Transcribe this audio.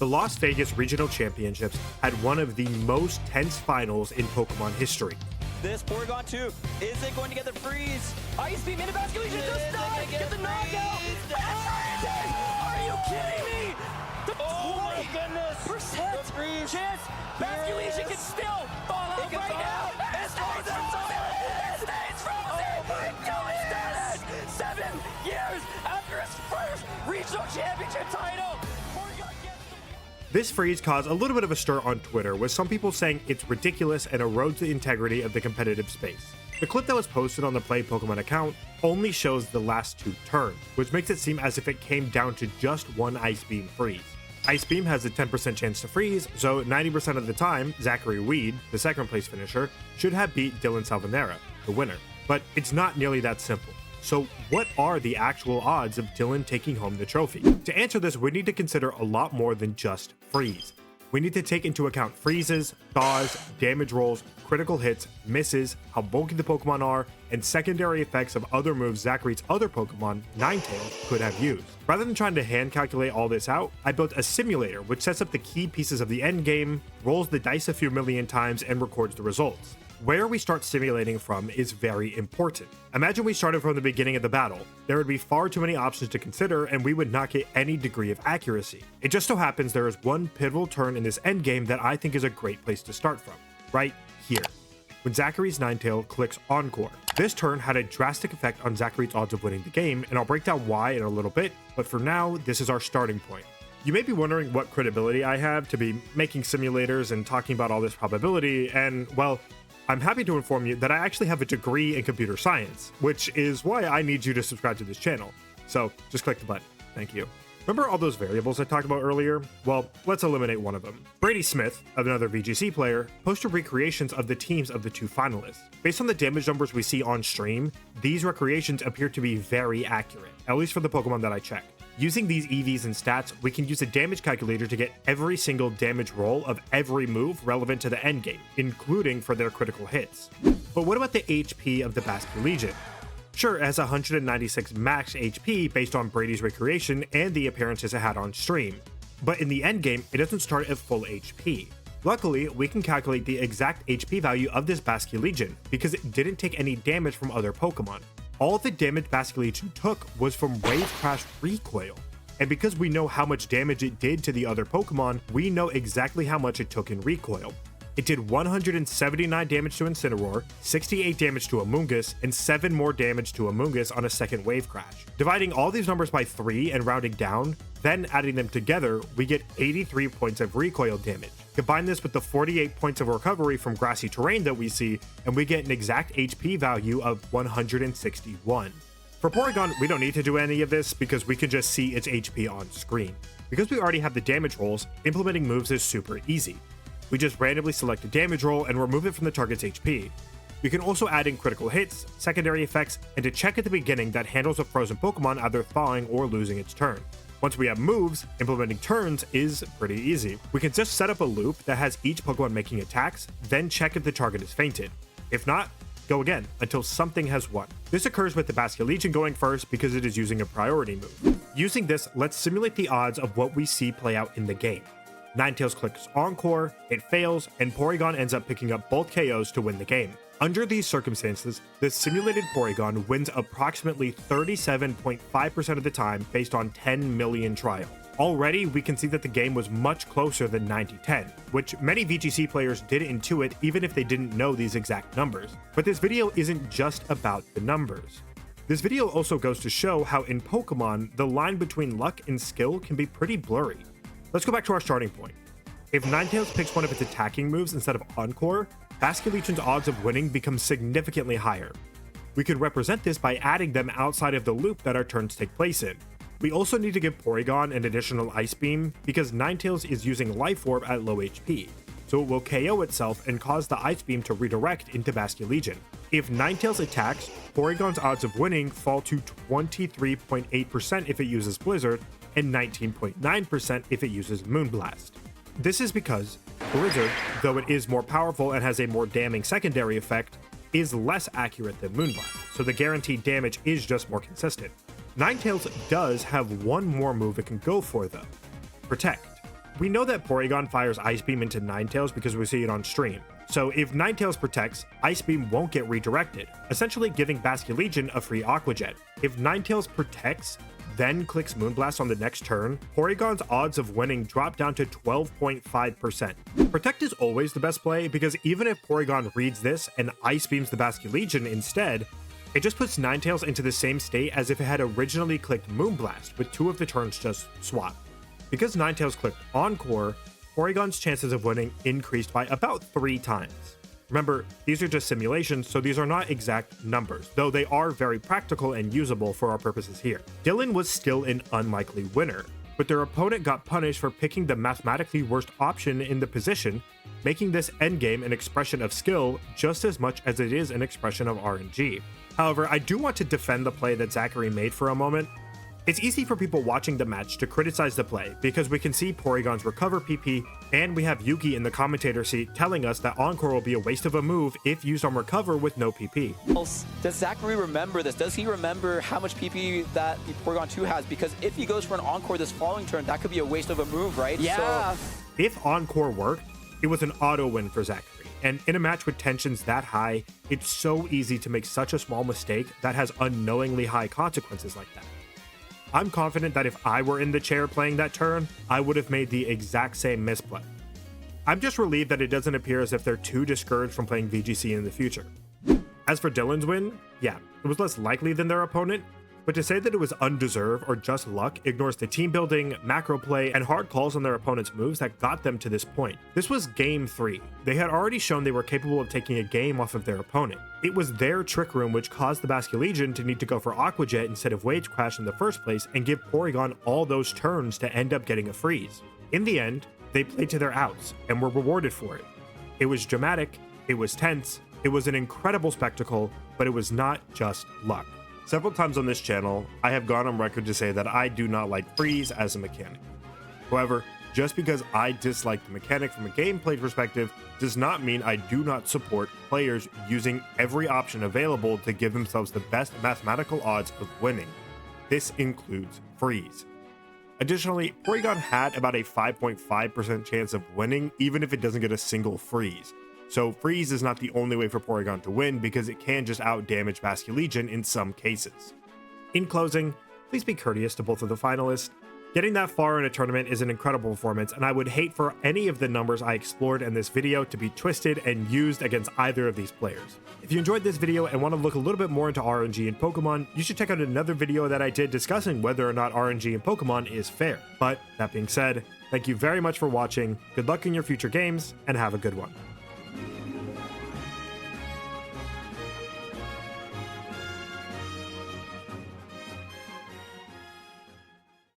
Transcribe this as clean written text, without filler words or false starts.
The Las Vegas Regional Championships had one of the most tense finals in Pokemon history. This Porygon 2 isn't going to get the freeze. Ice Beam into Basket Legion does not get the knockout. Are you kidding me? Oh my goodness. Percent chance. Basket Legion can still fall out right now. It stays frozen. It stays frozen. Oh my goodness. 7 years after his first regional championship title. This freeze caused a little bit of a stir on Twitter, with some people saying it's ridiculous and erodes the integrity of the competitive space. The clip that was posted on the Play Pokemon account only shows the last 2 turns, which makes it seem as if it came down to just one Ice Beam freeze. Ice Beam has a 10% chance to freeze, so 90% of the time, Zachary Weed, the second place finisher, should have beat Dylan Salvanera, the winner. But it's not nearly that simple. So what are the actual odds of Dylan taking home the trophy? To answer this, we need to consider a lot more than just freeze. We need to take into account freezes, thaws, damage rolls, critical hits, misses, how bulky the Pokemon are, and secondary effects of other moves Zachary's other Pokemon, Ninetales, could have used. Rather than trying to hand calculate all this out, I built a simulator which sets up the key pieces of the end game, rolls the dice a few million times, and records the results. Where we start simulating from is very important. Imagine we started from the beginning of the battle. There would be far too many options to consider, and we would not get any degree of accuracy. It just so happens there is one pivotal turn in this endgame that I think is a great place to start from. Right here. When Zachary's Ninetale clicks Encore. This turn had a drastic effect on Zachary's odds of winning the game, and I'll break down why in a little bit, but for now, this is our starting point. You may be wondering what credibility I have to be making simulators and talking about all this probability, and well, I'm happy to inform you that I actually have a degree in computer science, which is why I need you to subscribe to this channel. So just click the button. Thank you. Remember all those variables I talked about earlier? Well, let's eliminate one of them. Brady Smith, another VGC player, posted recreations of the teams of the 2 finalists. Based on the damage numbers we see on stream, these recreations appear to be very accurate, at least for the Pokemon that I checked. Using these EVs and stats, we can use a damage calculator to get every single damage roll of every move relevant to the endgame, including for their critical hits. But what about the HP of the Basket Legion? Sure, it has 196 max HP based on Brady's recreation and the appearances it had on stream, but in the endgame, it doesn't start at full HP. Luckily, we can calculate the exact HP value of this Basket Legion because it didn't take any damage from other Pokemon. All the damage Basket Legion took was from Wave Crash Recoil. And because we know how much damage it did to the other Pokemon, we know exactly how much it took in Recoil. It did 179 damage to Incineroar, 68 damage to Amoonguss, and 7 more damage to Amoonguss on a second Wave Crash. Dividing all these numbers by 3 and rounding down, then adding them together, we get 83 points of recoil damage. Combine this with the 48 points of recovery from grassy terrain that we see, and we get an exact HP value of 161. For Porygon, we don't need to do any of this because we can just see its HP on screen. Because we already have the damage rolls, implementing moves is super easy. We just randomly select a damage roll and remove it from the target's HP. You can also add in critical hits, secondary effects, and a check at the beginning that handles a frozen Pokemon either thawing or losing its turn. Once we have moves, implementing turns is pretty easy. We can just set up a loop that has each Pokemon making attacks, then check if the target is fainted. If not, go again until something has won. This occurs with the Basket Legion going first because it is using a priority move. Using this, let's simulate the odds of what we see play out in the game. Ninetales clicks Encore, it fails, and Porygon ends up picking up both KOs to win the game. Under these circumstances, the simulated Porygon wins approximately 37.5% of the time based on 10 million trials. Already, we can see that the game was much closer than 90-10, which many VGC players did intuit even if they didn't know these exact numbers. But this video isn't just about the numbers. This video also goes to show how in Pokemon, the line between luck and skill can be pretty blurry. Let's go back to our starting point. If Ninetales picks one of its attacking moves instead of Encore, Basket Legion's odds of winning become significantly higher. We could represent this by adding them outside of the loop that our turns take place in. We also need to give Porygon an additional Ice Beam because Ninetales is using Life Orb at low HP, so it will KO itself and cause the Ice Beam to redirect into Basket Legion. If Ninetales attacks, Porygon's odds of winning fall to 23.8% if it uses Blizzard, and 19.9% if it uses Moonblast. This is because Blizzard, though it is more powerful and has a more damning secondary effect, is less accurate than Moonblast, so the guaranteed damage is just more consistent. Ninetales does have one more move it can go for though, Protect. We know that Porygon fires Ice Beam into Ninetales because we see it on stream. So if Ninetales protects, Ice Beam won't get redirected, essentially giving Basculegion a free Aqua Jet. If Ninetales protects, then clicks Moonblast on the next turn, Porygon's odds of winning drop down to 12.5%. Protect is always the best play because even if Porygon reads this and Ice Beams the Basculegion instead, it just puts Ninetales into the same state as if it had originally clicked Moonblast, with 2 of the turns just swapped. Because Ninetales clicked Encore, Porygon's chances of winning increased by about 3 times. Remember, these are just simulations, so these are not exact numbers, though they are very practical and usable for our purposes here. Dylan was still an unlikely winner, but their opponent got punished for picking the mathematically worst option in the position, making this endgame an expression of skill just as much as it is an expression of RNG. However, I do want to defend the play that Zachary made for a moment. It's easy for people watching the match to criticize the play because we can see Porygon's recover PP, and we have Yuki in the commentator seat telling us that Encore will be a waste of a move if used on recover with no PP. Does Zachary remember this? Does he remember how much PP that the Porygon 2 has? Because if he goes for an Encore this following turn, that could be a waste of a move, right? Yeah. So, if Encore worked, it was an auto win for Zachary. And in a match with tensions that high, it's so easy to make such a small mistake that has unknowingly high consequences like that. I'm confident that if I were in the chair playing that turn, I would have made the exact same misplay. I'm just relieved that it doesn't appear as if they're too discouraged from playing VGC in the future. As for Dylan's win, yeah, it was less likely than their opponent, but to say that it was undeserved or just luck ignores the team building, macro play, and hard calls on their opponent's moves that got them to this point. This was game 3. They had already shown they were capable of taking a game off of their opponent. It was their Trick Room which caused the Basculegion to need to go for Aqua Jet instead of Wage Crash in the first place and give Porygon all those turns to end up getting a freeze. In the end, they played to their outs and were rewarded for it. It was dramatic, it was tense, it was an incredible spectacle, but it was not just luck. Several times on this channel, I have gone on record to say that I do not like freeze as a mechanic. However, just because I dislike the mechanic from a gameplay perspective does not mean I do not support players using every option available to give themselves the best mathematical odds of winning. This includes freeze. Additionally, Porygon had about a 5.5% chance of winning even if it doesn't get a single freeze. So freeze is not the only way for Porygon to win because it can just out-damage Basculegion in some cases. In closing, please be courteous to both of the finalists. Getting that far in a tournament is an incredible performance, and I would hate for any of the numbers I explored in this video to be twisted and used against either of these players. If you enjoyed this video and want to look a little bit more into RNG in Pokemon, you should check out another video that I did discussing whether or not RNG in Pokemon is fair. But that being said, thank you very much for watching, good luck in your future games, and have a good one.